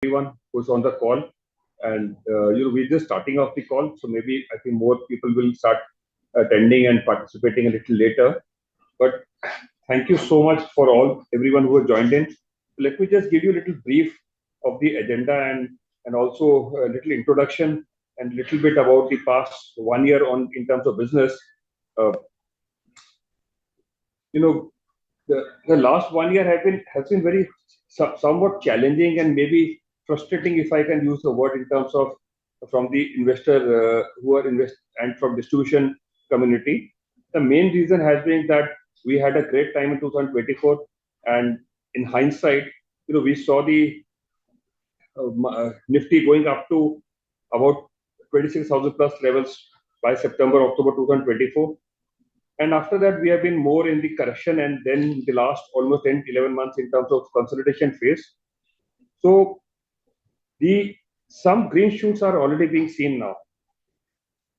everyone who's on the call. And we're just starting off the call, so maybe I think more people will start attending and participating a little later. But thank you so much for everyone who has joined in. Let me just give you a little brief of the agenda and also a little introduction and a little bit about the past 1 year on in terms of business. Uh, you know, the last 1 year has been very somewhat challenging and maybe frustrating, if I can use the word, in terms of from the investor who are invest and from distribution community. The main reason has been that we had a great time in 2024, and in hindsight, we saw the Nifty going up to about 26,000 plus levels by September, October 2024. And after that, we have been more in the correction and then the last almost 10, 11 months in terms of consolidation phase. So some green shoots are already being seen now.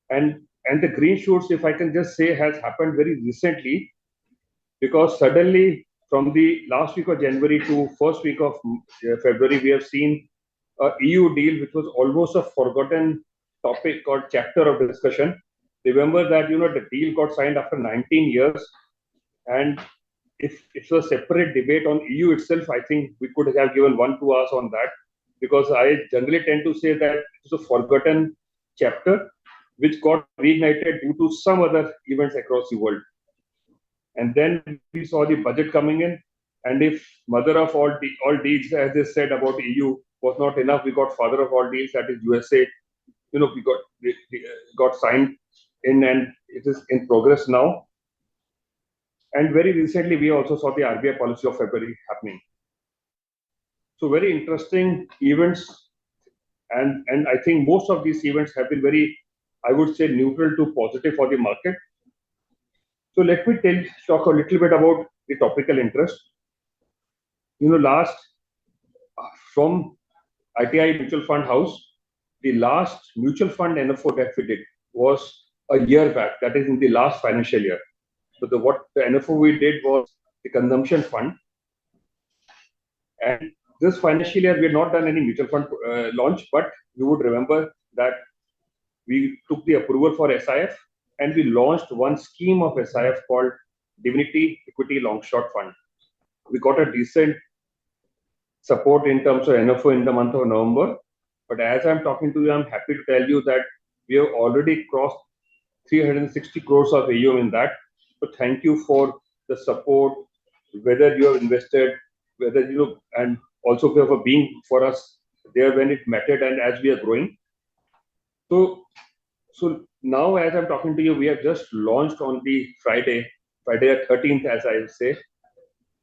And the green shoots, if I can just say, has happened very recently, because suddenly from the last week of January to first week of February, we have seen a EU deal, which was almost a forgotten topic or chapter of discussion. Remember that the deal got signed after 19 years, and if it's a separate debate on EU itself, I think we could have given 1-2 hours on that, because I generally tend to say that it's a forgotten chapter which got reignited due to some other events across the world. And then we saw the budget coming in, and if mother of all deals, as they said about EU, was not enough, we got father of all deals, that is USA. We got signed in, and it is in progress now. And very recently, we also saw the RBI policy of February happening. So very interesting events, and I think most of these events have been very, I would say, neutral to positive for the market. So let me talk a little bit about the topical interest. From ITI Mutual Fund House, the last mutual fund NFO that we did was a year back, that is in the last financial year. So what the NFO we did was the consumption fund. And this financial year, we had not done any mutual fund launch, but you would remember that we took the approval for SIF and we launched one scheme of SIF called Divinity Equity Long Short Fund. We got a decent support in terms of NFO in the month of November. But as I'm talking to you, I'm happy to tell you that we have already crossed 360 crores of AUM in that. So thank you for the support, whether you have invested, and also for being for us there when it mattered and as we are growing. So now, as I'm talking to you, we have just launched on the Friday the 13th, as I say,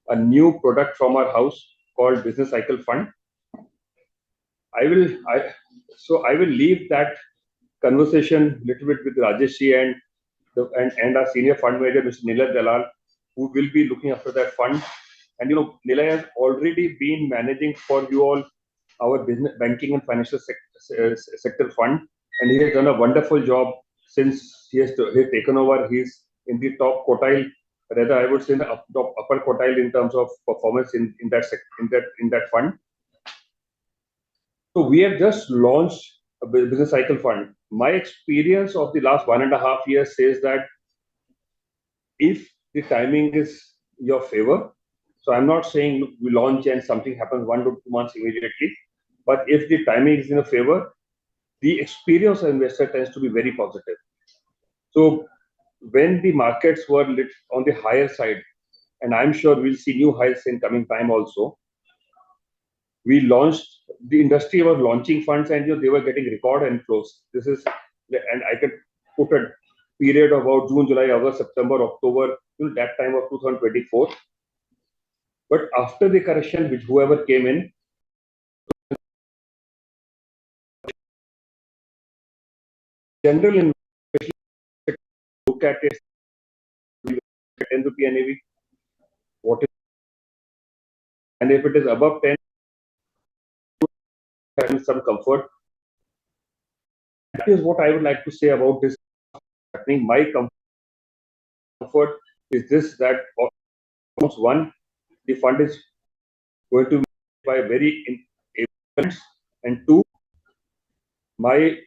a new product from our house called Business Cycle Fund. I will leave that conversation a little bit with Rajesh and our senior fund manager, Mr. Nilay Dalal, who will be looking after that fund. And Nilay has already been managing for you all our business, banking and financial sector fund, and he has done a wonderful job since he has taken over. He's in the top quartile, rather I would say in the upper quartile in terms of performance in that fund. So we have just launched a business cycle fund. My experience of the last 1.5 years says that if the timing is your favor, so I'm not saying we launch and something happens 1 to 2 months immediately, but if the timing is in a favor, the experience of investor tends to be very positive. So when the markets were on the higher side, and I'm sure we'll see new highs in coming time also, the industry was launching funds and they were getting record inflows. And I can put a period of about June, July, August, September, October, that time of 2024. But after the correction, which whoever came in, general investors look at it, 10 rupee NAV, what is, and if it is above 10, having some comfort. That is what I would like to say about this happening. My comfort is this, that one, the fund is going to be by very And two, my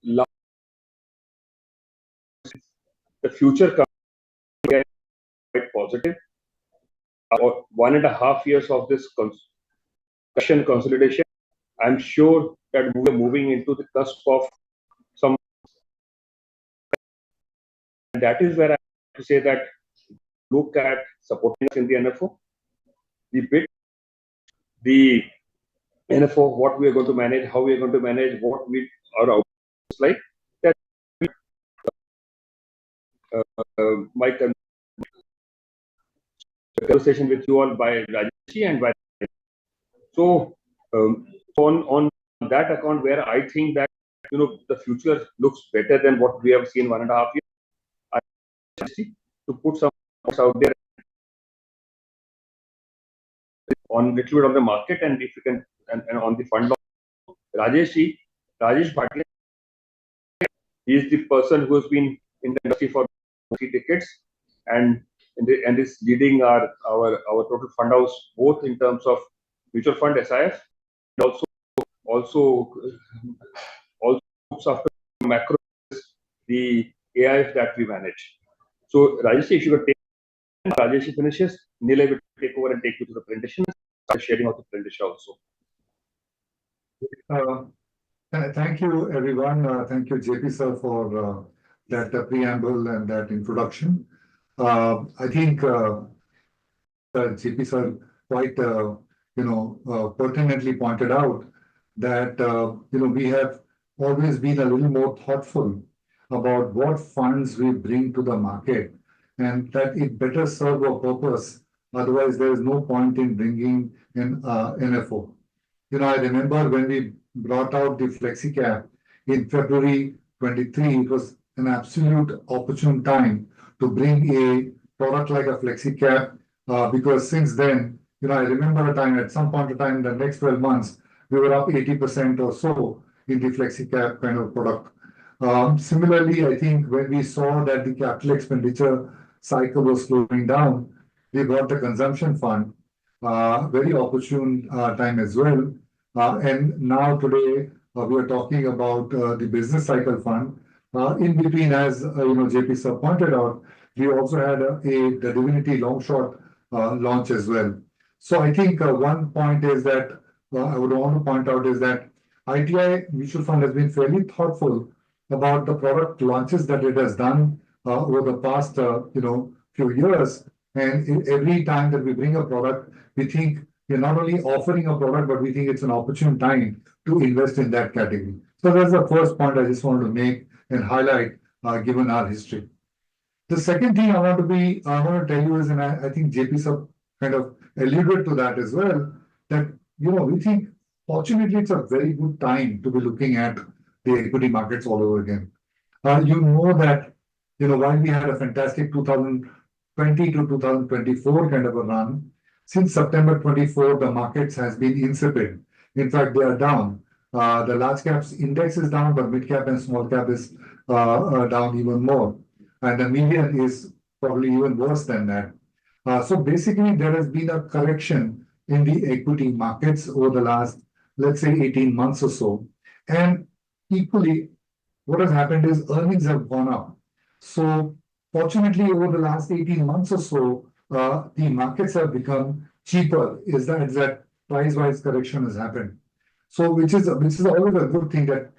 last, the future comes quite positive. 1.5 years of this discussion consolidation, I'm sure that we are moving into the cusp of some, and that is where I have to say that look at supporting us in the NFO, the bit, the NFO, what we are going to manage, how we are going to manage, what we our outputs like. That my conversation with you all by Rajesh and by so on that account where I think that the future looks better than what we have seen 1.5 years. I to put some out there on little bit on the market and if you can and on the fund law. Rajesh Bhatia, he is the person who has been in the industry for 3 decades and is leading our total fund house both in terms of mutual fund SIF and also also looks after macro the AIF that we manage. So Rajesh, if you could take Rajesh finishes, Nilay will take over and take you to the presentation, sharing of the presentation also. Thank you, everyone. Thank you, JP sir, for that preamble and that introduction. I think JP sir quite pertinently pointed out that we have always been a little more thoughtful about what funds we bring to the market, and that it better serve our purpose. Otherwise, there is no point in bringing an NFO. I remember when we brought out the Flexi Cap in February 23, it was an absolute opportune time to bring a product like a Flexi Cap because since then, I remember a time at some point in time in the next 12 months, we were up 80% or so in the Flexi Cap kind of product. Similarly, I think when we saw that the capital expenditure cycle was slowing down, we brought the consumption fund, very opportune time as well. And now today, we are talking about the business cycle fund. In between, as JP sir pointed out, we also had the Divinity long short launch as well. So I think one point is that I would want to point out is that ITI mutual fund has been fairly thoughtful about the product launches that it has done over the past few years. And every time that we bring a product, we think we're not only offering a product, but we think it's an opportune time to invest in that category. So that's the first point I just wanted to make and highlight given our history. The second thing I want to tell you is, and I think JP sir kind of alluded to that as well, that we think fortunately it's a very good time to be looking at the equity markets all over again. You know that while we had a fantastic 2020 to 2024 kind of a run, since September 24, the markets has been insipid. In fact, they are down. The large caps index is down, but mid cap and small cap is down even more. And the median is probably even worse than that. So basically, there has been a correction in the equity markets over the last, let's say, 18 months or so. And equally, what has happened is earnings have gone up. So fortunately, over the last 18 months or so, the markets have become cheaper. Is that price-wise correction has happened? So which is always a good thing. That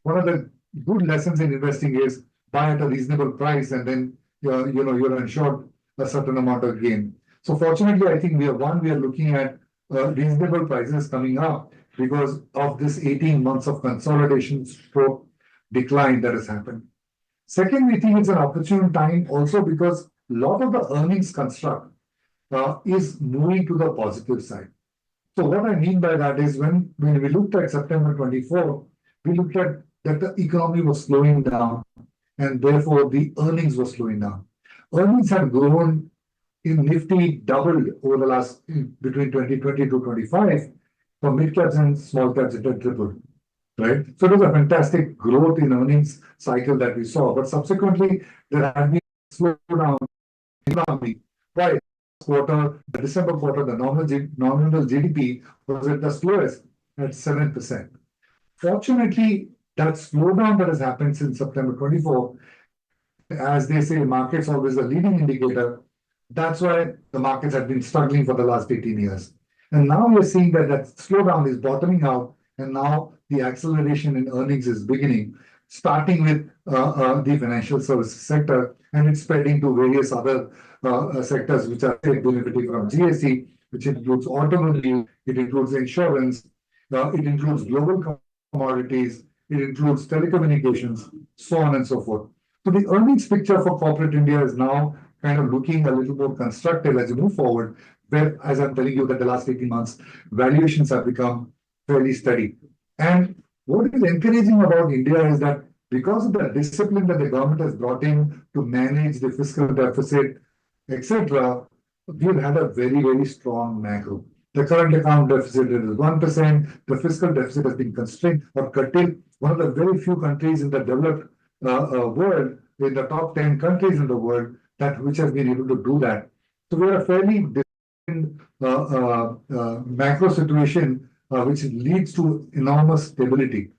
one of the good lessons in investing is buy at a reasonable price, and then you're ensured a certain amount of gain. So fortunately, I think we are looking at reasonable prices coming up because of this 18 months of consolidation stroke decline that has happened. Second, we think it's an opportune time also because a lot of the earnings construct is moving to the positive side. So what I mean by that is when we looked at September 24, we looked at that the economy was slowing down and therefore the earnings were slowing down. Earnings have grown in Nifty doubled over the last between 2020 to 25. For mid caps and small caps, it had tripled. Right? So it was a fantastic growth in earnings cycle that we saw. But subsequently, there has been a slowdown in the economy. Why? quarter, the December quarter, the nominal GDP was at the slowest at 7%. Fortunately, that slowdown that has happened since September 24, and as they say, markets always a leading indicator, that's why the markets have been struggling for the last 18 years. And now we're seeing that that slowdown is bottoming out, and now the acceleration in earnings is beginning, starting with the financial services sector, and it's spreading to various other sectors which are benefiting from GST, which includes automobile, it includes insurance, it includes global commodities, it includes telecommunications, so on and so forth. So the earnings picture for corporate India is now kind of looking a little more constructive as you move forward, where, as I'm telling you, that the last 18 months, valuations have become fairly steady. And what is encouraging about India is that because of the discipline that the government has brought in to manage the fiscal deficit, etc., we've had a very, very strong macro. The current account deficit is 1%. The fiscal deficit has been constrained or curtailed. One of the very few countries in the developed world, in the top 10 countries in the world, that which has been able to do that. So we're a fairly disciplined macro situation, which leads to enormous stability.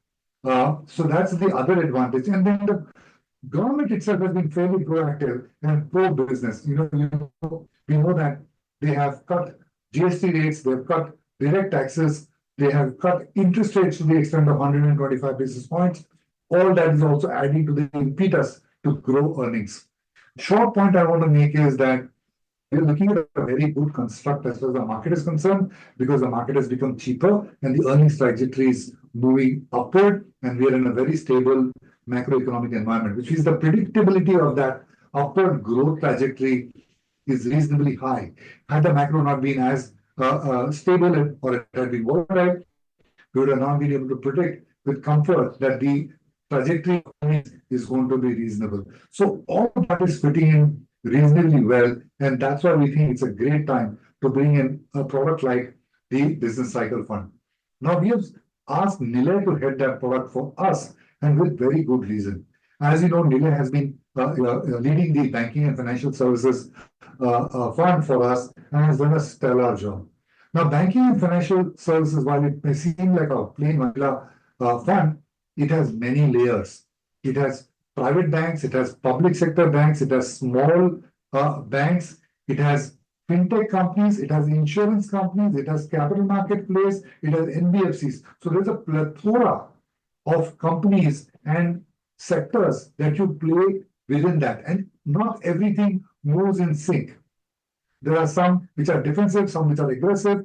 So that's the other advantage. And then the government itself has been fairly proactive and pro-business. We know that they have cut GST rates, they have cut direct taxes, they have cut interest rates to the extent of 125 basis points. All that is also adding to the impetus to grow earnings. Short point I want to make is that we're looking at a very good construct as far as the market is concerned, because the market has become cheaper and the earnings trajectory is moving upward, and we are in a very stable macroeconomic environment, which means the predictability of that upward growth trajectory is reasonably high. Had the macro not been as stable or it had been volatile, we would have not been able to predict with comfort that the trajectory is going to be reasonable. So all of that is fitting in reasonably well, and that's why we think it's a great time to bring in a product like the business cycle fund. Now we have asked Nilay to head that product for us, and with very good reason. As you know, Nilay has been leading the banking and financial services fund for us and has done a stellar job. Now, banking and financial services, while it may seem like a plain vanilla fund, it has many layers. It has private banks, it has public sector banks, it has small banks, it has fintech companies, it has insurance companies, it has capital marketplace, it has NBFCs. So there's a plethora of companies and sectors that you play within that, and not everything moves in sync. There are some which are defensive, some which are aggressive,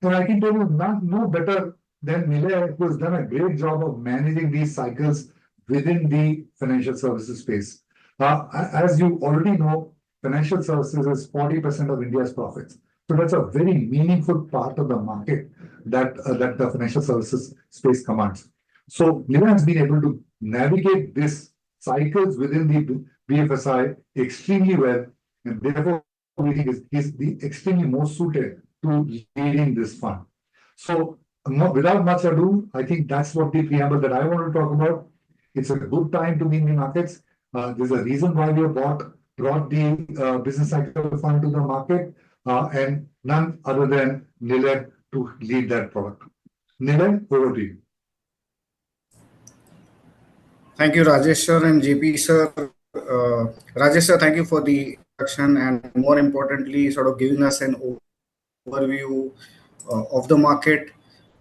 and I can tell you no better than Nilay, who has done a great job of managing these cycles within the financial services space. As you already know, financial services is 40% of India's profits. So that's a very meaningful part of the market that the financial services space commands. So Nilay has been able to navigate these cycles within the BFSI extremely well, and therefore we think is the extremely most suited to leading this fund. So without much ado, I think that's what the preamble that I want to talk about. It's a good time to be in the markets. There's a reason why we have brought the business cycle fund to the market, and none other than Nilay to lead that product. Nilay, over to you. Thank you, Rajesh sir and JP sir. Rajesh sir, thank you for the introduction and more importantly, sort of giving us an overview of the market.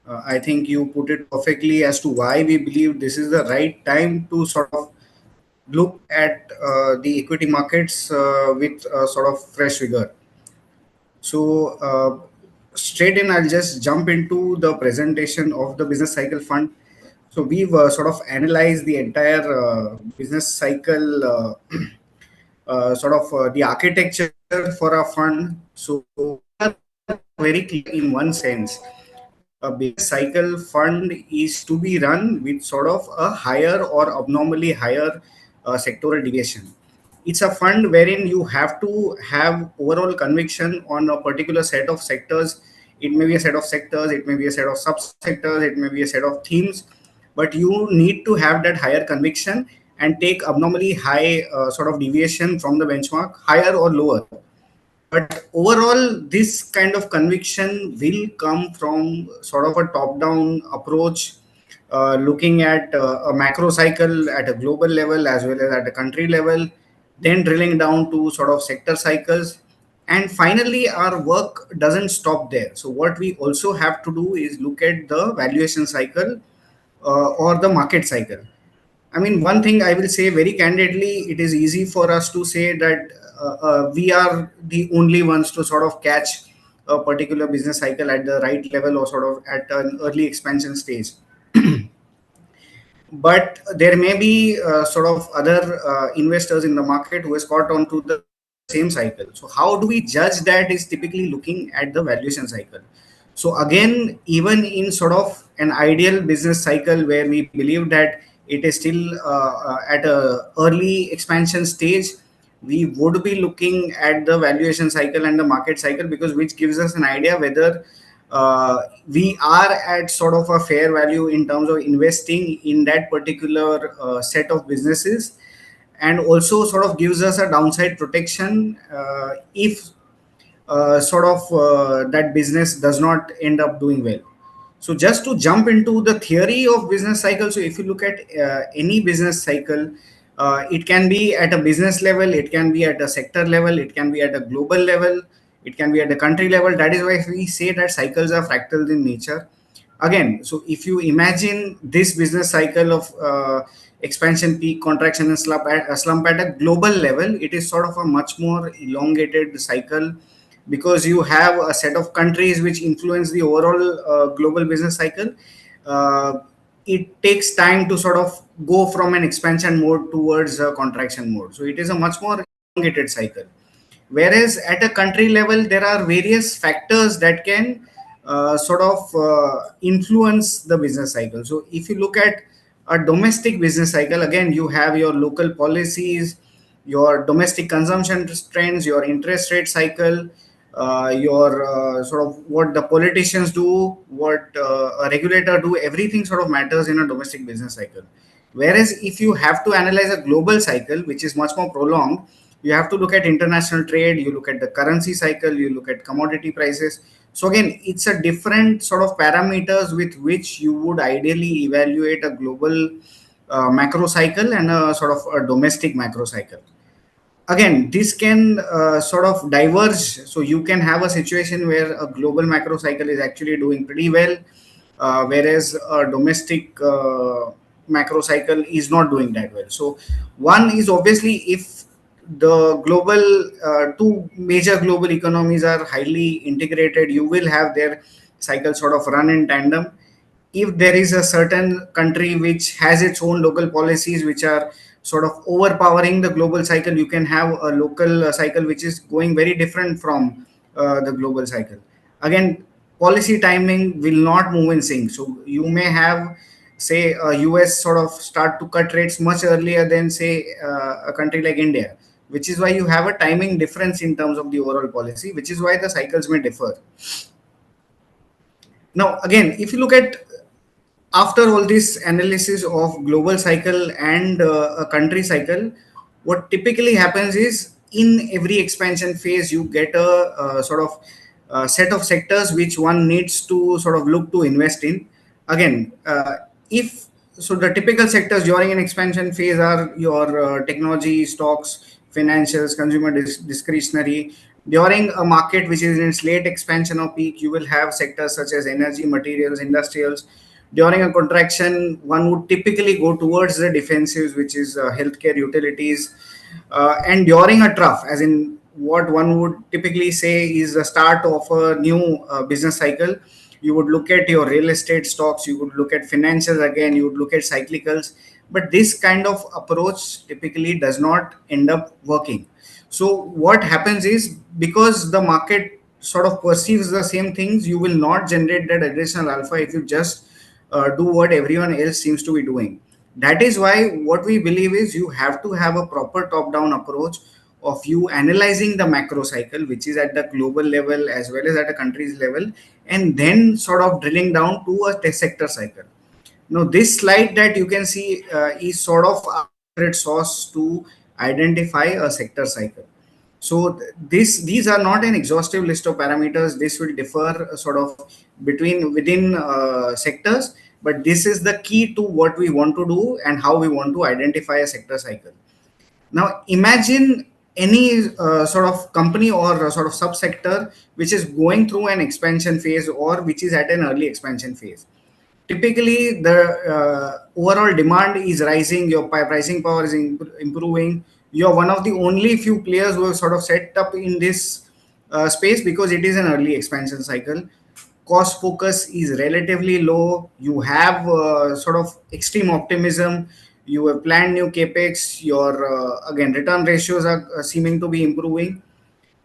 I think you put it perfectly as to why we believe this is the right time to sort of look at the equity markets with sort of fresh vigor. So straight in, I'll just jump into the presentation of the business cycle fund. So we've sort of analyzed the entire business cycle, the architecture for a fund. So very clear in one sense. A business cycle fund is to be run with sort of a higher or abnormally higher sectoral deviation. It's a fund wherein you have to have overall conviction on a particular set of sectors. It may be a set of sectors, it may be a set of subsectors, it may be a set of themes, but you need to have that higher conviction and take abnormally high sort of deviation from the benchmark, higher or lower. But overall, this kind of conviction will come from sort of a top-down approach, looking at a macro cycle at a global level as well as at a country level, then drilling down to sort of sector cycles. And finally, our work doesn't stop there. So what we also have to do is look at the valuation cycle or the market cycle. I mean, one thing I will say very candidly, it is easy for us to say that we are the only ones to sort of catch a particular business cycle at the right level or sort of at an early expansion stage. But there may be sort of other investors in the market who has caught on to the same cycle. So how do we judge that is typically looking at the valuation cycle. So again, even in sort of an ideal business cycle where we believe that it is still at a early expansion stage, we would be looking at the valuation cycle and the market cycle, because which gives us an idea whether we are at sort of a fair value in terms of investing in that particular set of businesses, and also sort of gives us a downside protection if that business does not end up doing well. So just to jump into the theory of business cycle, so if you look at any business cycle, it can be at a business level, it can be at a sector level, it can be at a global level, it can be at a country level. That is why we say that cycles are fractals in nature. Again, so if you imagine this business cycle of expansion, peak, contraction, and slump at a global level, it is sort of a much more elongated cycle, because you have a set of countries which influence the overall global business cycle. Uh, it takes time to sort of go from an expansion mode towards a contraction mode. So it is a much more elongated cycle. Whereas at a country level, there are various factors that can influence the business cycle. So if you look at a domestic business cycle, again, you have your local policies, your domestic consumption trends, your interest rate cycle, your sort of what the politicians do, what a regulator do, everything sort of matters in a domestic business cycle. Whereas if you have to analyze a global cycle, which is much more prolonged, you have to look at international trade, you look at the currency cycle, you look at commodity prices. So again, it's a different sort of parameters with which you would ideally evaluate a global macro cycle and a sort of a domestic macro cycle. Again, this can sort of diverge. So you can have a situation where a global macro cycle is actually doing pretty well, whereas a domestic macro cycle is not doing that well. So one is obviously, if the global two major global economies are highly integrated, you will have their cycle sort of run in tandem. If there is a certain country which has its own local policies which are sort of overpowering the global cycle, you can have a local cycle which is going very different from the global cycle. Again, policy timing will not move in sync. So you may have, say, a US sort of start to cut rates much earlier than, say, a country like India, which is why you have a timing difference in terms of the overall policy, which is why the cycles may differ. Now, again, if you look at, after all this analysis of global cycle and a country cycle, what typically happens is in every expansion phase, you get a, sort of set of sectors which one needs to sort of look to invest in. Again, if so, the typical sectors during an expansion phase are your technology, stocks, financials, consumer discretionary. During a market which is in its late expansion or peak, you will have sectors such as energy, materials, industrials. During a contraction, one would typically go towards the defensives, which is healthcare, utilities. And during a trough, as in what one would typically say is the start of a new business cycle, you would look at your real estate stocks, you would look at financials again, you would look at cyclicals. But this kind of approach typically does not end up working. So what happens is, because the market sort of perceives the same things, you will not generate that additional alpha if you just do what everyone else seems to be doing. That is why what we believe is you have to have a proper top-down approach of you analyzing the macro cycle, which is at the global level as well as at a country's level, and then sort of drilling down to a test sector cycle. Now, this slide that you can see is sort of our secret sauce to identify a sector cycle. So these are not an exhaustive list of parameters. This will differ sort of between within sectors, but this is the key to what we want to do and how we want to identify a sector cycle. Now imagine any sort of company or a sort of subsector which is going through an expansion phase or which is at an early expansion phase. Typically, the overall demand is rising, your pricing power is improving. You're one of the only few players who have sort of set up in this space because it is an early expansion cycle. Cost focus is relatively low. You have sort of extreme optimism. You have planned new capex. Your again return ratios are seeming to be improving.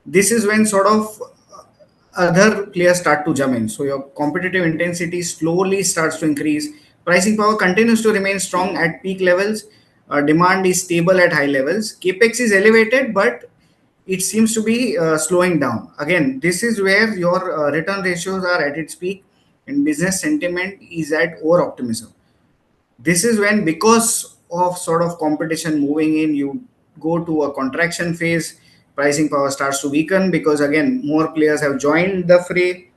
This is when sort of other players start to jump in. So your competitive intensity slowly starts to increase. Pricing power continues to remain strong at peak levels. Demand is stable at high levels. Capex is elevated, but it seems to be slowing down. Again, this is where your return ratios are at its peak and business sentiment is at over optimism. This is when, because of sort of competition moving in, you go to a contraction phase. Pricing power starts to weaken because again more players have joined the fray.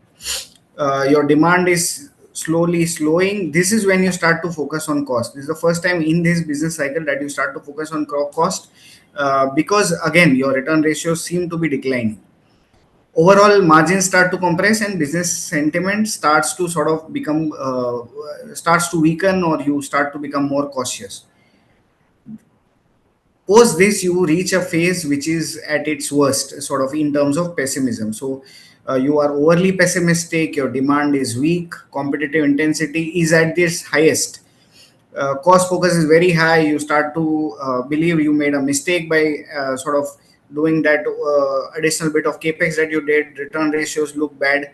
Your demand is slowly slowing. This is when you start to focus on cost. This is the first time in this business cycle that you start to focus on cost, because again your return ratios seem to be declining. Overall margins start to compress and business sentiment starts to sort of become starts to weaken, or you start to become more cautious. Post this, you reach a phase which is at its worst sort of in terms of pessimism. So you are overly pessimistic, your demand is weak, competitive intensity is at its highest, cost focus is very high. You start to believe you made a mistake by sort of doing that additional bit of capex that you did. Return ratios look bad.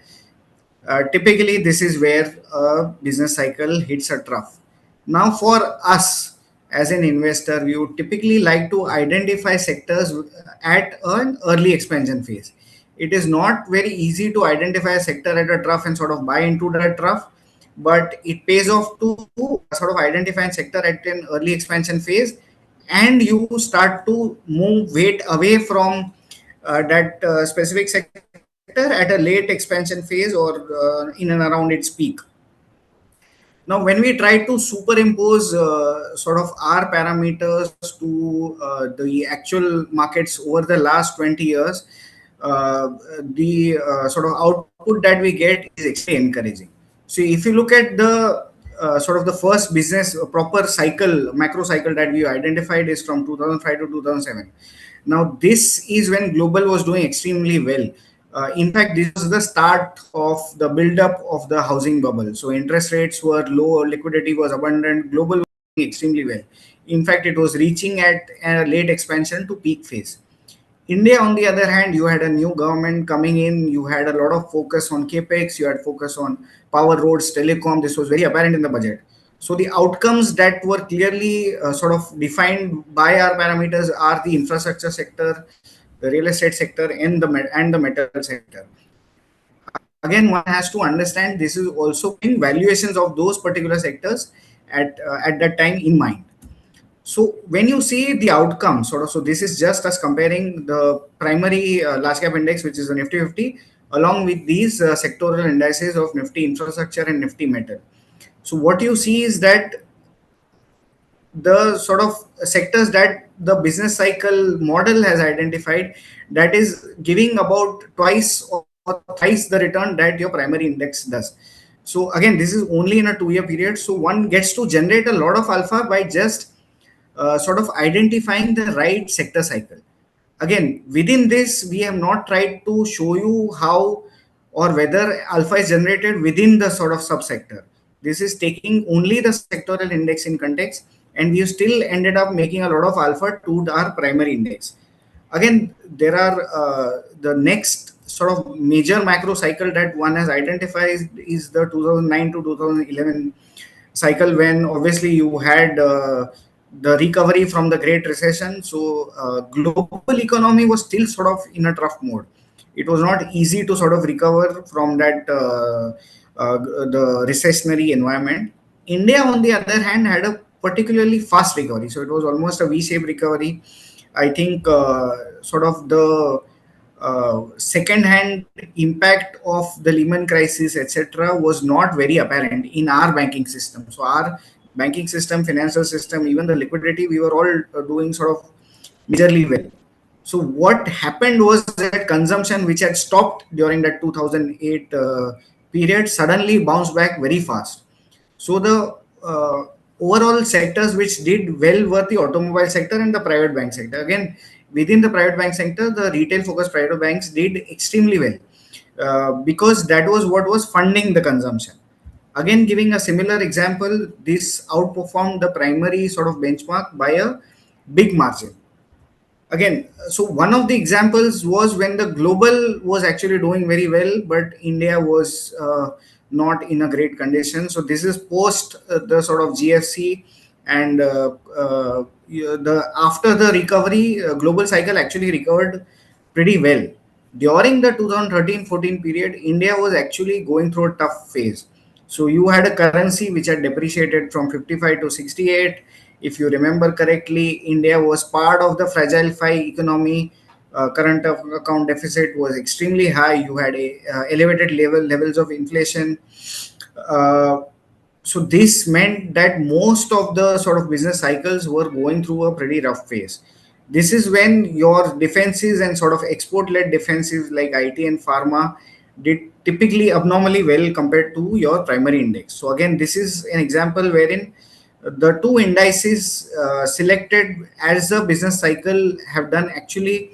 Typically, this is where a business cycle hits a trough. Now, for us as an investor, we would typically like to identify sectors at an early expansion phase. It is not very easy to identify a sector at a trough and sort of buy into that trough, but it pays off to sort of identify a sector at an early expansion phase, and you start to move weight away from that specific sector at a late expansion phase or in and around its peak. Now, when we try to superimpose sort of our parameters to the actual markets over the last 20 years, the sort of output that we get is extremely encouraging. So, if you look at the sort of the first business proper cycle, macro cycle that we identified is from 2005 to 2007. Now, this is when global was doing extremely well. In fact, this was the start of the build-up of the housing bubble. So interest rates were low, liquidity was abundant, global was doing extremely well. In fact, it was reaching at a late expansion to peak phase. India, on the other hand, you had a new government coming in. You had a lot of focus on capex. You had focus on power, roads, telecom. This was very apparent in the budget. So the outcomes that were clearly sort of defined by our parameters are the infrastructure sector, the real estate sector, and the metal sector. Again, one has to understand this is also in valuations of those particular sectors at that time in mind. So when you see the outcome, sort of, so this is just us comparing the primary large cap index, which is the Nifty 50, along with these sectoral indices of Nifty infrastructure and Nifty metal. So what you see is that the sort of sectors that the business cycle model has identified, that is giving about twice or thrice the return that your primary index does. So again, this is only in a 2-year period. So one gets to generate a lot of alpha by just sort of identifying the right sector cycle. Again, within this, we have not tried to show you how or whether alpha is generated within the sort of subsector. This is taking only the sectoral index in context, and we still ended up making a lot of alpha to our primary index. Again, there are the next sort of major macro cycle that one has identified is the 2009 to 2011 cycle, when obviously you had the recovery from the Great Recession. So global economy was still sort of in a trough mode. It was not easy to sort of recover from that the recessionary environment. India, on the other hand, had a particularly fast recovery. So it was almost a V-shaped recovery. I think sort of the second hand impact of the Lehman crisis, etc., was not very apparent in our banking system. So, our banking system, financial system, even the liquidity, we were all doing sort of majorly well. So, what happened was that consumption, which had stopped during that 2008 period, suddenly bounced back very fast. So the overall sectors which did well were the automobile sector and the private bank sector. Again, within the private bank sector, the retail focused private banks did extremely well because that was what was funding the consumption. Again, giving a similar example, this outperformed the primary sort of benchmark by a big margin. Again, so one of the examples was when the global was actually doing very well, but India was not in a great condition. So this is post the sort of GFC, and the after the recovery, global cycle actually recovered pretty well. During the 2013-14 period, India was actually going through a tough phase. So you had a currency which had depreciated from 55 to 68. If you remember correctly, India was part of the fragile five economy. Current account deficit was extremely high. You had elevated levels of inflation. Uh, so this meant that most of the sort of business cycles were going through a pretty rough phase. This is when your defenses and sort of export-led defenses like IT and pharma did typically abnormally well compared to your primary index. So again, this is an example wherein the two indices selected as a business cycle have done actually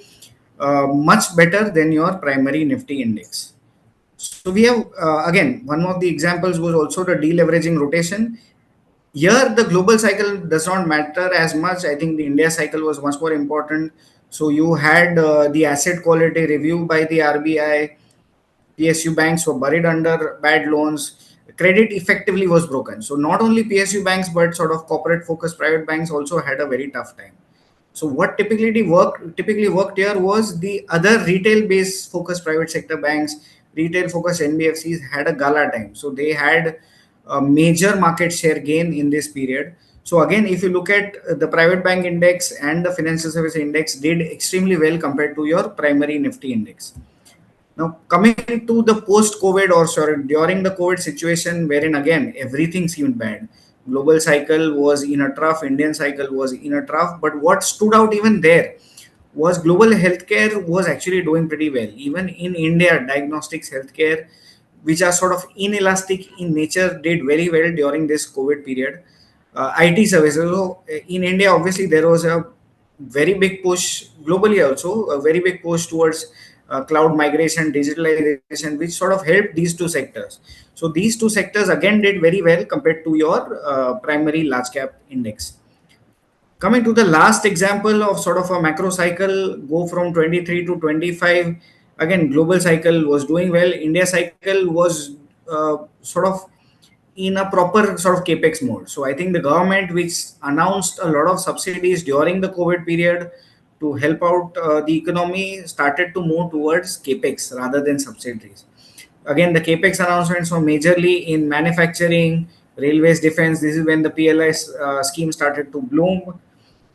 much better than your primary Nifty index. So we have again, one of the examples was also the deleveraging rotation. Here the global cycle does not matter as much. I think the India cycle was much more important. So you had the asset quality review by the RBI. PSU banks were buried under bad loans. Credit effectively was broken. So not only PSU banks, but sort of corporate focused private banks also had a very tough time. So what typically worked here was the other retail based focused private sector banks, retail focused NBFCs had a gala time. So they had a major market share gain in this period. So again, if you look at the private bank index and the financial service index did extremely well compared to your primary Nifty index. Now, coming to the post-COVID, or sorry, during the COVID situation, wherein again everything seemed bad. Global cycle was in a trough, Indian cycle was in a trough. But what stood out even there was global healthcare was actually doing pretty well. Even in India, diagnostics healthcare, which are sort of inelastic in nature, did very well during this COVID period. IT services. So in India, obviously, there was a very big push globally, also a very big push towards cloud migration, digitalization, which sort of helped these two sectors. So these two sectors again did very well compared to your primary large cap index. Coming to the last example of sort of a macro cycle, go from 23 to 25. Again, global cycle was doing well. India cycle was sort of in a proper sort of capex mode. So I think the government, which announced a lot of subsidies during the COVID period to help out the economy, started to move towards capex rather than subsidies. Again, the capex announcements were majorly in manufacturing, railways, defense. This is when the PLI scheme started to bloom.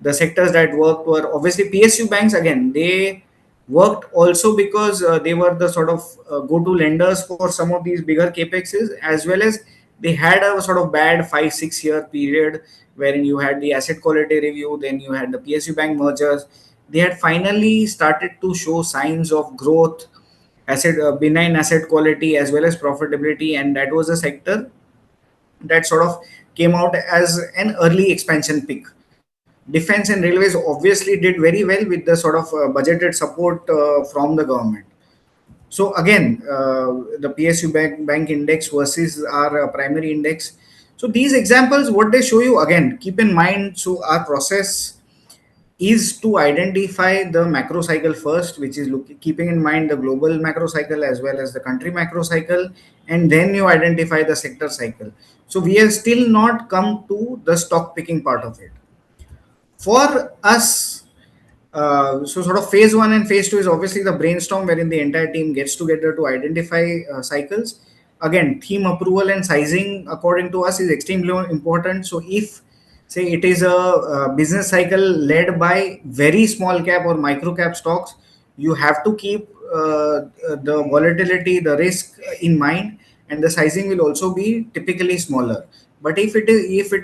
The sectors that worked were obviously PSU banks. Again, they worked also because they were the sort of go-to lenders for some of these bigger capexes, as well as they had a sort of bad 5-6 year period wherein you had the asset quality review, then you had the PSU bank mergers. They had finally started to show signs of growth, benign asset quality as well as profitability, and that was a sector that sort of came out as an early expansion pick. Defense and railways obviously did very well with the sort of budgeted support from the government. So again, the PSU bank index versus our primary index. So these examples, what they show you, again, keep in mind. So our process is to identify the macro cycle first, which is keeping in mind the global macro cycle as well as the country macro cycle, and then you identify the sector cycle. So we have still not come to the stock picking part of it. For us, so sort of phase one and phase two is obviously the brainstorm wherein the entire team gets together to identify cycles. Again, theme approval and sizing according to us is extremely important. So if say it is a business cycle led by very small cap or micro cap stocks, you have to keep the volatility, the risk in mind, and the sizing will also be typically smaller. But if it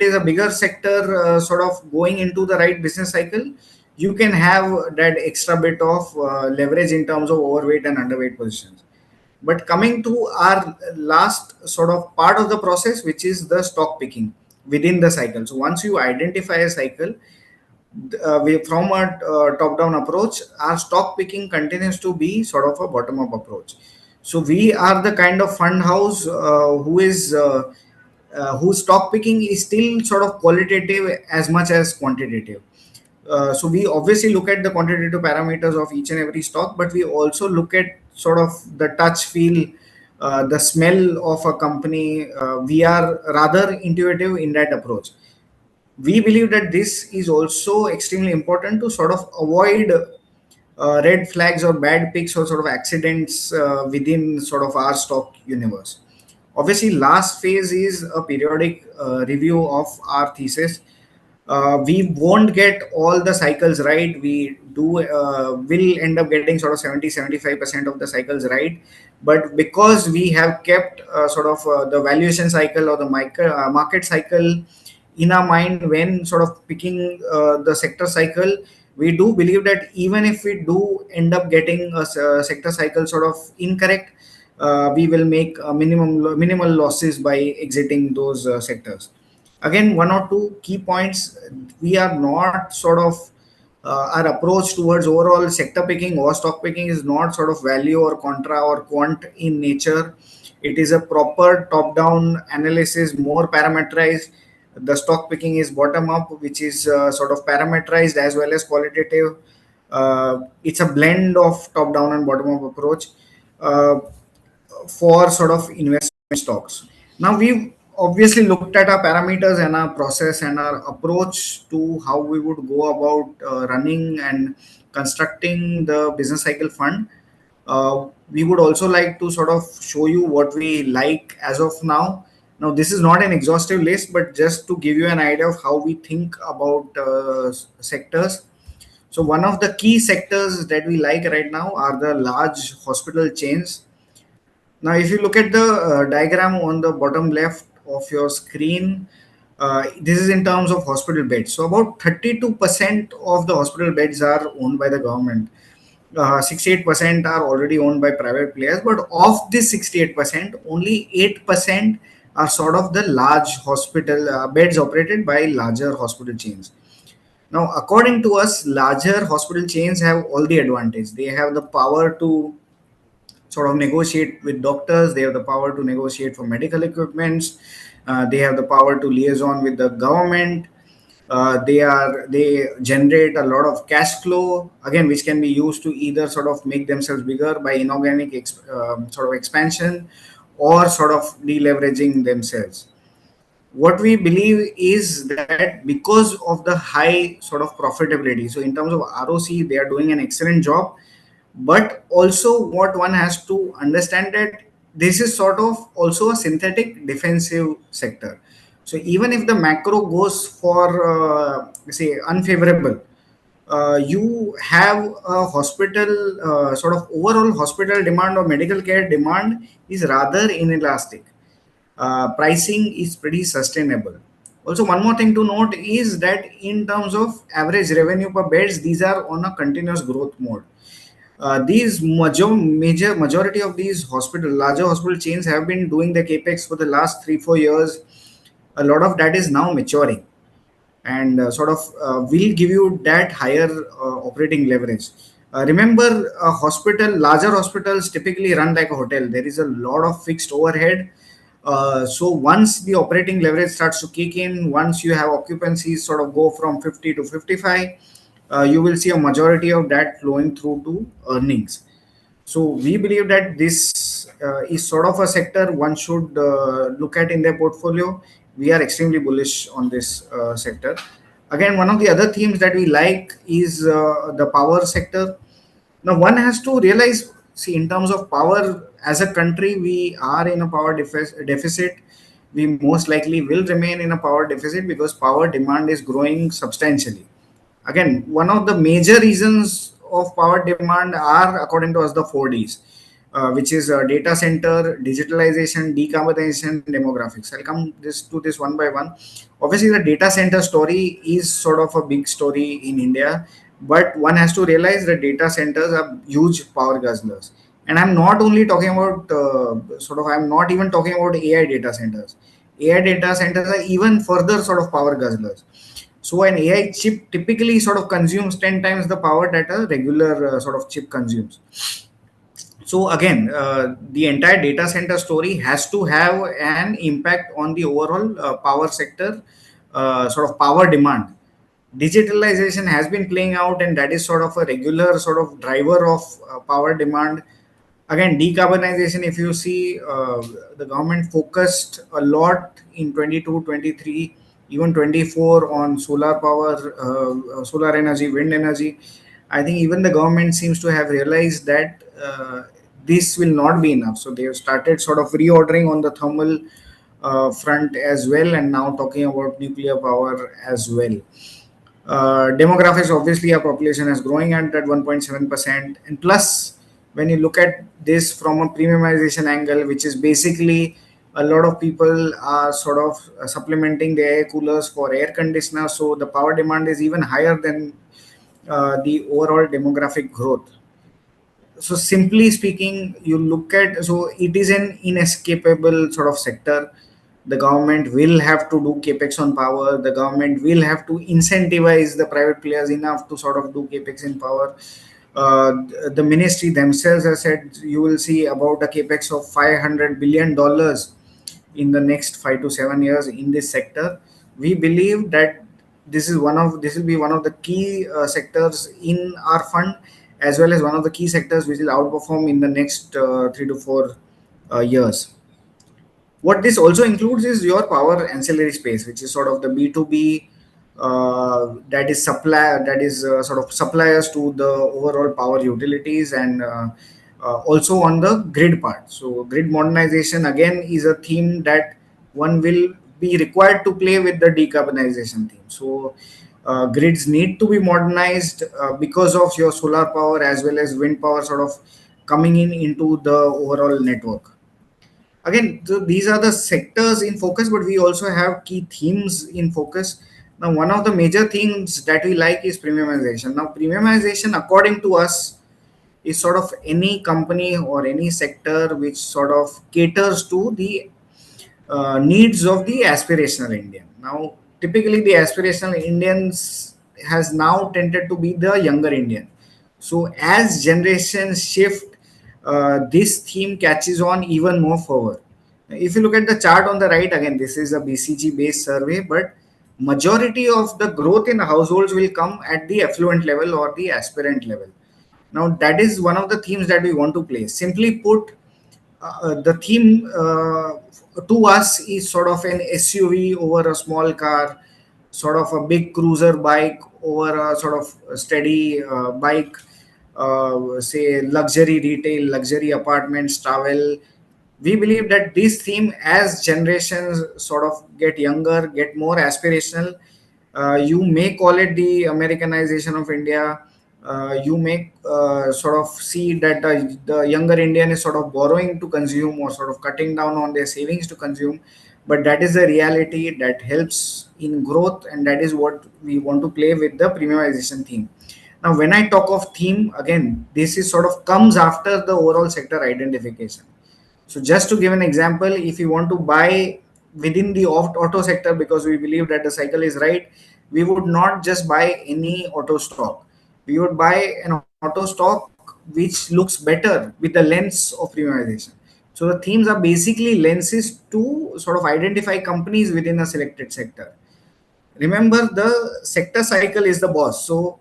is a bigger sector sort of going into the right business cycle, you can have that extra bit of leverage in terms of overweight and underweight positions. But coming to our last sort of part of the process, which is the stock picking within the cycle. So once you identify a cycle, from a top-down approach, our stock picking continues to be sort of a bottom-up approach. So we are the kind of fund house whose stock picking is still sort of qualitative as much as quantitative. So we obviously look at the quantitative parameters of each and every stock, but we also look at sort of the touch, feel, the smell of a company. We are rather intuitive in that approach. We believe that this is also extremely important to sort of avoid red flags or bad picks or sort of accidents within sort of our stock universe. Obviously, last phase is a periodic review of our thesis. We won't get all the cycles right. We do will end up getting sort of 70-75% of the cycles right. But because we have kept sort of the valuation cycle or the market cycle in our mind when sort of picking the sector cycle, we do believe that even if we do end up getting a sector cycle sort of incorrect, we will make minimal losses by exiting those sectors. Again, one or two key points: we are not sort of our approach towards overall sector picking or stock picking is not sort of value or contra or quant in nature. It is a proper top down analysis, more parameterized. The stock picking is bottom up, which is sort of parameterized as well as qualitative. It's a blend of top down and bottom up approach uh, for sort of investment stocks. Now we've obviously looked at our parameters and our process and our approach to how we would go about running and constructing the business cycle fund. We would also like to sort of show you what we like as of now. Now, this is not an exhaustive list, but just to give you an idea of how we think about sectors. So, one of the key sectors that we like right now are the large hospital chains. Now, if you look at the diagram on the bottom left of your screen, this is in terms of hospital beds. So, about 32% of the hospital beds are owned by the government. 68% are already owned by private players, but of this 68%, only 8% are sort of the large hospital beds operated by larger hospital chains. Now, according to us, larger hospital chains have all the advantage. They have the power to sort of negotiate with doctors. They have the power to negotiate for medical equipments. They have the power to liaison with the government. They generate a lot of cash flow again, which can be used to either sort of make themselves bigger by inorganic sort of expansion or sort of deleveraging themselves. What we believe is that because of the high sort of profitability, so in terms of ROC, they are doing an excellent job. But also, what one has to understand that this is sort of also a synthetic defensive sector. So even if the macro goes for say unfavorable, you have a hospital sort of overall hospital demand or medical care demand is rather inelastic. Pricing is pretty sustainable. Also, one more thing to note is that in terms of average revenue per beds, these are on a continuous growth mode. These majority of these larger hospital chains have been doing the capex for the last 3-4 years. A lot of that is now maturing and sort of will give you that higher operating leverage. Remember, larger hospitals typically run like a hotel. There is a lot of fixed overhead. So once the operating leverage starts to kick in, once you have occupancies sort of go from 50 to 55, you will see a majority of that flowing through to earnings. So we believe that this is sort of a sector one should look at in their portfolio. We are extremely bullish on this sector. Again, one of the other themes that we like is the power sector. Now, one has to realize, see, in terms of power, as a country, we are in a power deficit. we most likely will remain in a power deficit because power demand is growing substantially. Again, one of the major reasons of power demand are, according to us, the 4Ds, which is data center, digitalization, decarbonization, demographics. I'll come to this one by one. Obviously, the data center story is sort of a big story in India, but one has to realize that data centers are huge power guzzlers. And I'm not only talking about I'm not even talking about AI data centers. AI data centers are even further sort of power guzzlers. So an AI chip typically sort of consumes 10 times the power that a regular sort of chip consumes. So again, the entire data center story has to have an impact on the overall power sector, sort of power demand. Digitalization has been playing out, and that is sort of a regular sort of driver of power demand. Again, decarbonization, if you see, the government focused a lot in 22, 23, even 24 on solar power, solar energy, wind energy. I think even the government seems to have realized that this will not be enough. So they have started sort of reordering on the thermal front as well, and now talking about nuclear power as well. Demographics, obviously, our population is growing at that 1.7%. And plus, when you look at this from a premiumization angle, which is basically a lot of people are sort of supplementing the air coolers for air conditioners. So the power demand is even higher than the overall demographic growth. So simply speaking, you look at, so it is an inescapable sort of sector. The government will have to do capex on power. The government will have to incentivize the private players enough to sort of do capex in power. The ministry themselves has said you will see about a capex of $500 billion in the next 5 to 7 years in this sector. We believe that this will be one of the key sectors in our fund, as well as one of the key sectors which will outperform in the next 3 to 4 years. What this also includes is your power ancillary space, which is sort of the B2B, that is sort of suppliers to the overall power utilities, and also on the grid part. So grid modernization again is a theme that one will be required to play with the decarbonization theme. So grids need to be modernized because of your solar power as well as wind power sort of coming in into the overall network. Again, so these are the sectors in focus, but we also have key themes in focus. Now, one of the major things that we like is premiumization. Now, premiumization, according to us, is sort of any company or any sector which sort of caters to the needs of the aspirational Indian. Now, typically, the aspirational Indians has now tended to be the younger Indian. So, as generations shift, this theme catches on even more fervor. If you look at the chart on the right, again, this is a BCG based survey, but majority of the growth in households will come at the affluent level or the aspirant level. Now, that is one of the themes that we want to play. Simply put, the theme to us is sort of an SUV over a small car, sort of a big cruiser bike over a sort of steady bike, say luxury retail, luxury apartments, travel. We believe that this theme, as generations sort of get younger, get more aspirational, you may call it the Americanization of India. You may sort of see that the younger Indian is sort of borrowing to consume or sort of cutting down on their savings to consume. But that is a reality that helps in growth, and that is what we want to play with the premiumization theme. Now, when I talk of theme, again, this is sort of comes after the overall sector identification. So just to give an example, if you want to buy within the auto sector, because we believe that the cycle is right, we would not just buy any auto stock. We would buy an auto stock which looks better with the lens of premiumization. So the themes are basically lenses to sort of identify companies within a selected sector. Remember, the sector cycle is the boss. So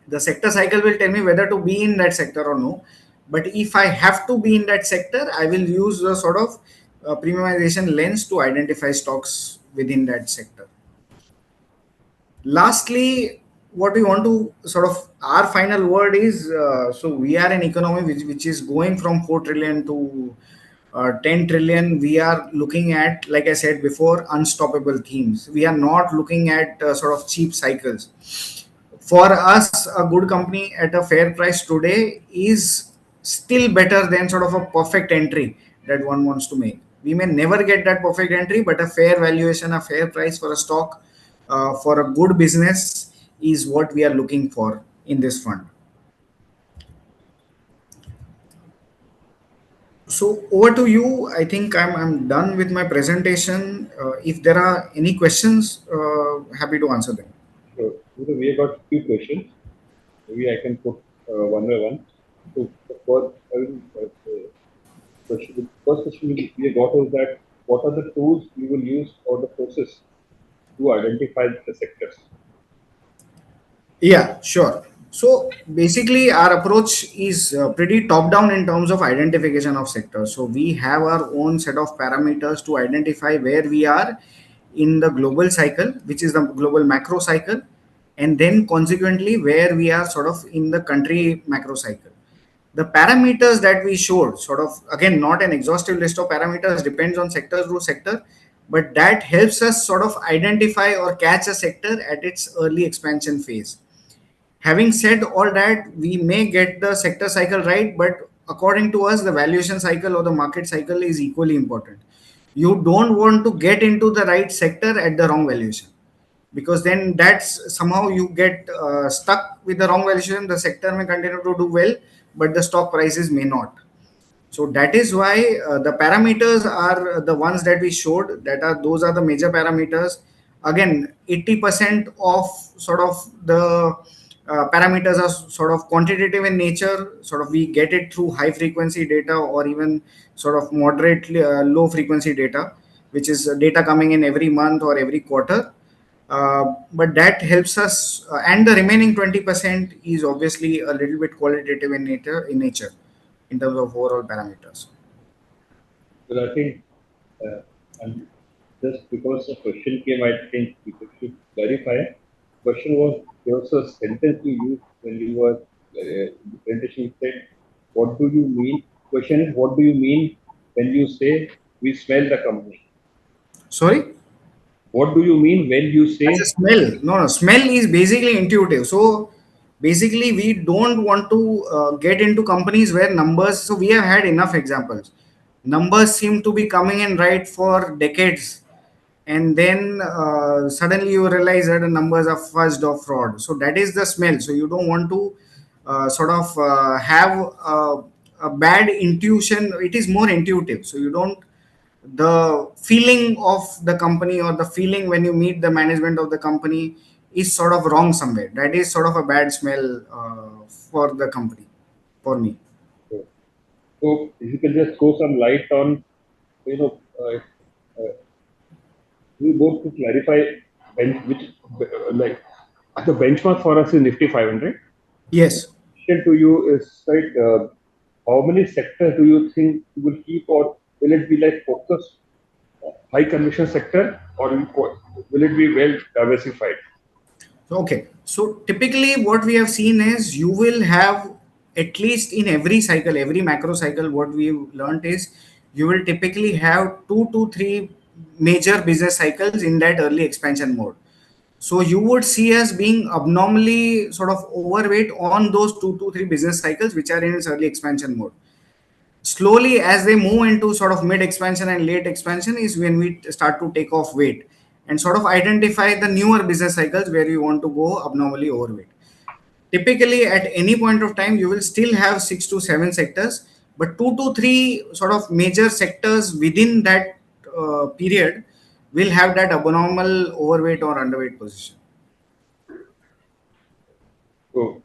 the sector cycle will tell me whether to be in that sector or no. But if I have to be in that sector, I will use the sort of premiumization lens to identify stocks within that sector. Lastly, what we want to sort of our final word is, so we are an economy which is going from 4 trillion to 10 trillion, we are looking at, like I said before, unstoppable themes. We are not looking at sort of cheap cycles. For us, a good company at a fair price today is still better than sort of a perfect entry that one wants to make. We may never get that perfect entry, but a fair valuation, a fair price for a stock, for a good business is what we are looking for in this fund. So over to you. I think I'm done with my presentation. If there are any questions, happy to answer them. So, we have got few questions. Maybe I can put one by one. So, the first, question, first question we got is that what are the tools you will use or the process to identify the sectors? Yeah, sure. So basically, our approach is pretty top down in terms of identification of sectors. So we have our own set of parameters to identify where we are in the global cycle, which is the global macro cycle, and then consequently where we are sort of in the country macro cycle. The parameters that we showed, sort of again, not an exhaustive list of parameters, depends on sector through sector, but that helps us sort of identify or catch a sector at its early expansion phase. Having said all that, we may get the sector cycle right, but according to us, the valuation cycle or the market cycle is equally important. You don't want to get into the right sector at the wrong valuation, because then that's somehow you get stuck with the wrong valuation. The sector may continue to do well, but the stock prices may not. So that is why the parameters are the ones that we showed. That are those are the major parameters. Again, 80% of sort of the parameters are sort of quantitative in nature. Sort of we get it through high frequency data or even sort of moderately low frequency data, which is data coming in every month or every quarter. But that helps us, and the remaining 20% is obviously a little bit qualitative in nature. In terms of overall parameters. But I think, and just because the question came, I think we should clarify. Question was, there was a sentence you used when you were in the presentation. You said, "What do you mean?" Question is, what do you mean when you say we smell the company? Sorry? What do you mean when you As a say smell. No, no. Smell is basically intuitive. So basically, we don't want to get into companies where numbers. So we have had enough examples. Numbers seem to be coming in right for decades, and then suddenly you realize that the numbers are fudged or fraud. So that is the smell. So you don't want to sort of have a bad intuition. It is more intuitive. So you don't, the feeling of the company or the feeling when you meet the management of the company is sort of wrong somewhere. That is sort of a bad smell for the company, for me. so? So if you can just throw some light on, you know, we both to clarify which like the benchmark for us is Nifty 500. Yes. Question to you is like, how many sectors do you think you will keep, or will it be like focused high conviction sector, or will it be well diversified? Okay. So typically, what we have seen is you will have, at least in every cycle, every macro cycle, what we've learned is you will typically have 2 to 3 major business cycles in that early expansion mode. So you would see us being abnormally sort of overweight on those 2 to 3 business cycles which are in its early expansion mode. Slowly, as they move into sort of mid expansion and late expansion, is when we start to take off weight and sort of identify the newer business cycles where we want to go abnormally overweight. Typically, at any point of time, you will still have 6 to 7 sectors, but 2 to 3 sort of major sectors within that period will have that abnormal overweight or underweight position. So,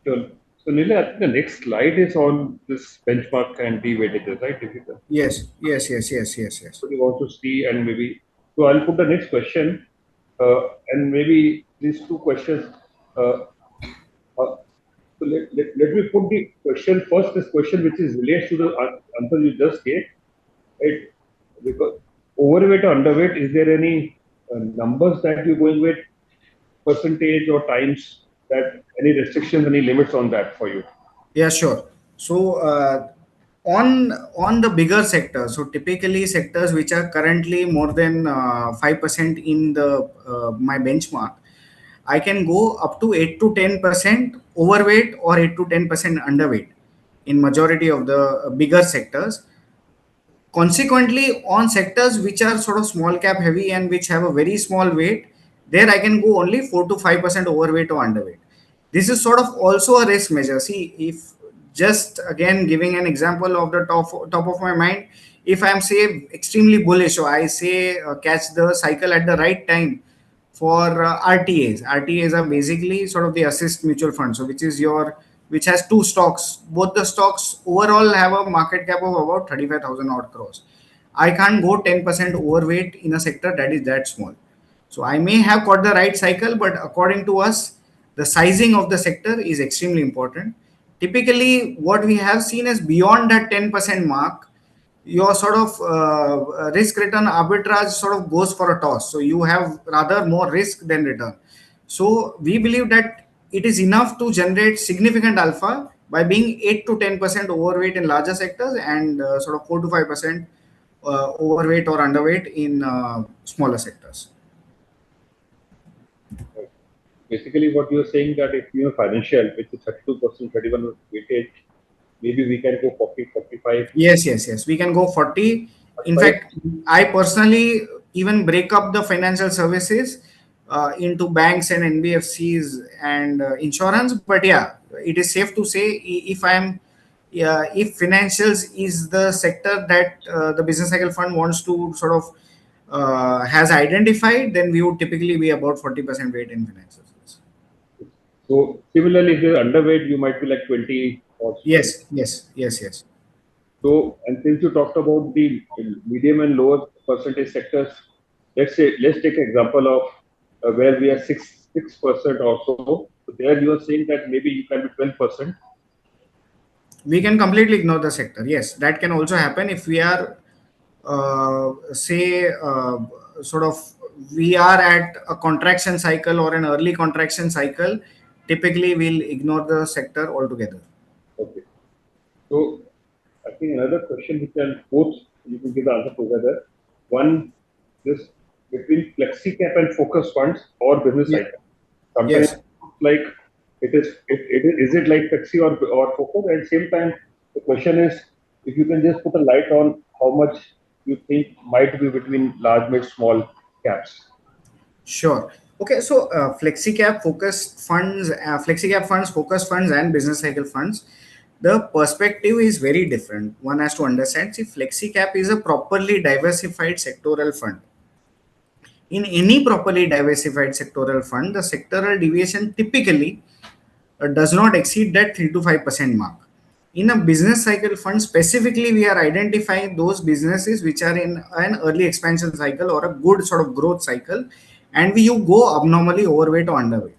so, so Nila, I think the next slide is on this benchmark and de-weightages, right? If you Yes, yes, yes, yes, yes, yes. really want to see, and maybe, so I'll put the next question, and maybe these two questions. Uh, so let me put the question first. This question, which is relates to the answer you just gave, right? Because overweight or underweight, is there any numbers that you're going with, percentage or times, that any restrictions, any limits on that for you? Yeah, sure. So On the bigger sectors, so typically sectors which are currently more than 5% in the my benchmark, I can go up to 8 to 10% overweight or 8 to 10% underweight in majority of the bigger sectors. Consequently, on sectors which are sort of small cap heavy and which have a very small weight, there I can go only 4 to 5% overweight or underweight. This is sort of also a risk measure. See, if just again giving an example of the top of my mind, if I'm say extremely bullish, or I say catch the cycle at the right time for RTAs. RTAs are basically sort of the assist mutual fund, so which has two stocks. Both the stocks overall have a market cap of about 35,000 odd crores. I can't go 10% overweight in a sector that is that small. So I may have caught the right cycle, but according to us, the sizing of the sector is extremely important. Typically, what we have seen is beyond that 10% mark, your sort of risk return arbitrage sort of goes for a toss. So you have rather more risk than return. So we believe that it is enough to generate significant alpha by being 8 to 10% overweight in larger sectors and sort of 4 to 5% overweight or underweight in smaller sectors. Right. Basically, what you're saying that if you have financial, which is 32%, 31 weightage, maybe we can go 40, 45, Yes. We can go 40. In 45. fact, I personally even break up the financial services into banks and NBFCs and insurance. But yeah, it is safe to say if I'm if financials is the sector that the business cycle fund wants to sort of has identified, then we would typically be about 40% weight in financial services. So similarly, if you're underweight, you might be like 20 or 30. Yes. So, and since you talked about the medium and lower percentage sectors, let's take an example of where we are 6% or so. So there you are saying that maybe you can be 12%. We can completely ignore the sector. Yes, that can also happen if we are say sort of we are at a contraction cycle or an early contraction cycle. Typically we'll ignore the sector altogether. Okay. So I think another question we can both you can give the answer together. One, this between flexi cap and focus funds or business Yeah. cycle. Sometimes Yes, like is it like flexi or focus? At the same time, the question is if you can just put a light on how much you think might be between large, mid, small caps. sure. Okay, so flexi cap focused funds, flexi cap funds, focus funds, and business cycle funds, the perspective is very different. One has to understand. See, flexi cap is a properly diversified sectoral fund. In any properly diversified sectoral fund, the sectoral deviation typically does not exceed that 3 to 5% mark. In a business cycle fund, specifically, we are identifying those businesses which are in an early expansion cycle or a good sort of growth cycle, and you go abnormally overweight or underweight.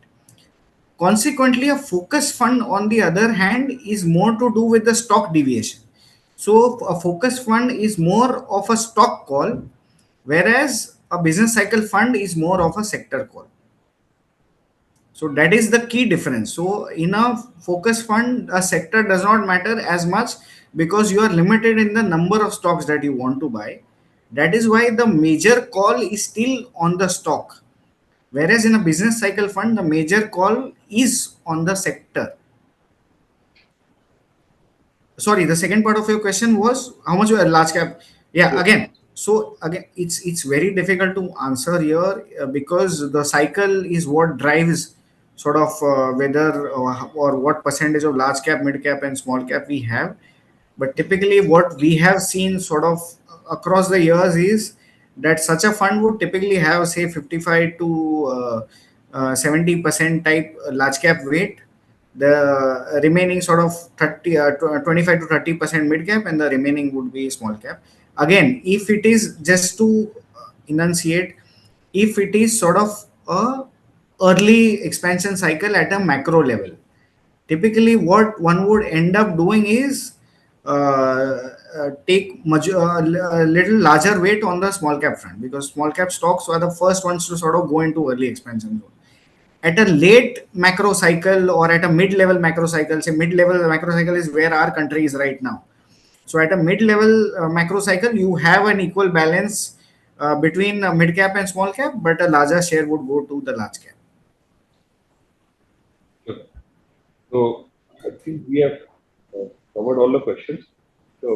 Consequently, a focus fund, on the other hand, is more to do with the stock deviation. So, a focus fund is more of a stock call, whereas a business cycle fund is more of a sector call. So that is the key difference. So in a focus fund, a sector does not matter as much because you are limited in the number of stocks that you want to buy. That is why the major call is still on the stock. Whereas in a business cycle fund, the major call is on the sector. Sorry, the second part of your question was how much a large cap. Yeah, Yes. again, so again, it's very difficult to answer here because the cycle is what drives sort of whether or what percentage of large cap, mid cap, and small cap we have. But typically, what we have seen sort of across the years is that such a fund would typically have, say, 55 to 70% type large cap weight, the remaining sort of 25 to 30% mid cap, and the remaining would be small cap. Again, if it is just to enunciate, if it is sort of a early expansion cycle at a macro level, typically what one would end up doing is take a little larger weight on the small cap front, because small cap stocks are the first ones to sort of go into early expansion zone. At a late macro cycle or at a mid-level macro cycle, say mid-level macro cycle is where our country is right now. So at a mid-level macro cycle, you have an equal balance between mid cap and small cap, but a larger share would go to the large cap. Sure. So I think we have covered all the questions. So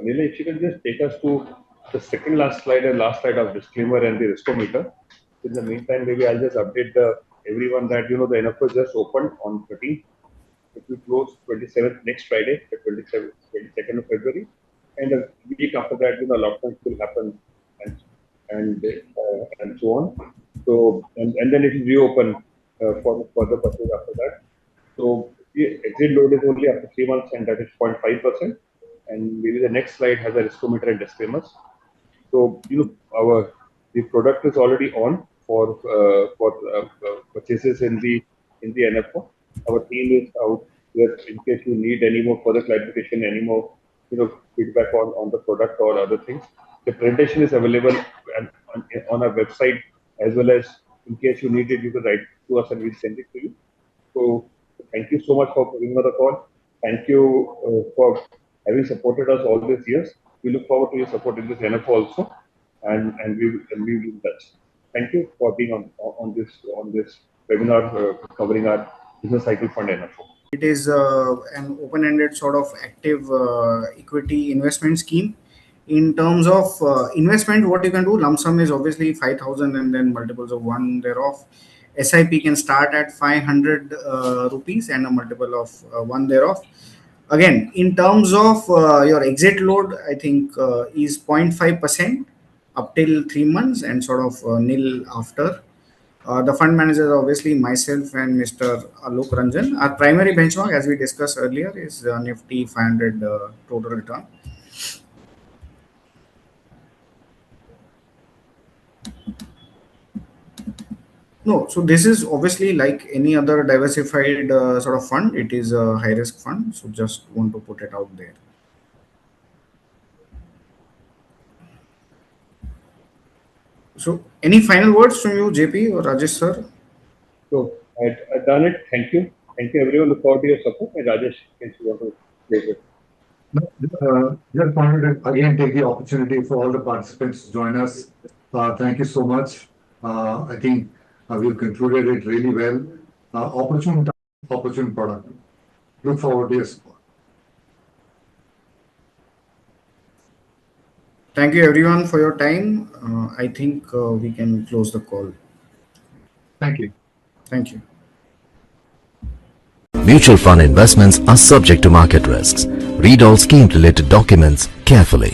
Nilay, if you can just take us to the second last slide and last slide of disclaimer and the riskometer. In the meantime, maybe I'll just update everyone that the NFO just opened on 13th. It will close 27th next Friday, the 27th, 22nd of February, and a week after that, lockdowns will happen and and so on. So and then it will reopen for further purchase after that. So the exit load is only after 3 months, and that is 0.5%. And maybe the next slide has a riskometer and disclaimers. So our the product is already on for purchases in the NFO. Our team is out there in case you need any more further clarification, any more feedback on the product or other things. The presentation is available on our website, as well as in case you need it, you can write to us and we'll send it to you. So thank you so much for giving us the call. Thank you for having supported us all these years. We look forward to your support in this NFO also, and we will be in touch. Thank you for being on this webinar covering our business cycle fund NFO. It is an open-ended sort of active equity investment scheme. In terms of investment, what you can do, lump sum is obviously 5,000 and then multiples of 1 thereof. SIP can start at 500 rupees and a multiple of 1 thereof. Again, in terms of your exit load, I think is 0.5% up till 3 months and sort of nil after. The fund manager, obviously myself and Mr. Alok Ranjan. Our primary benchmark, as we discussed earlier, is Nifty 500 total return. No, so this is obviously like any other diversified sort of fund. It is a high risk fund. So just want to put it out there. So any final words from you, JP or Rajesh sir? So I've done it. Thank you. Thank you everyone. Look forward to your support. And Rajesh, since you want to close it. Just wanted to again take the opportunity for all the participants to join us. Thank you so much. I think we've concluded it really well. Opportune time, opportune product. Look forward to your support. Thank you everyone for your time. I think we can close the call. Thank you. Thank you. Mutual fund investments are subject to market risks. Read all scheme related documents carefully.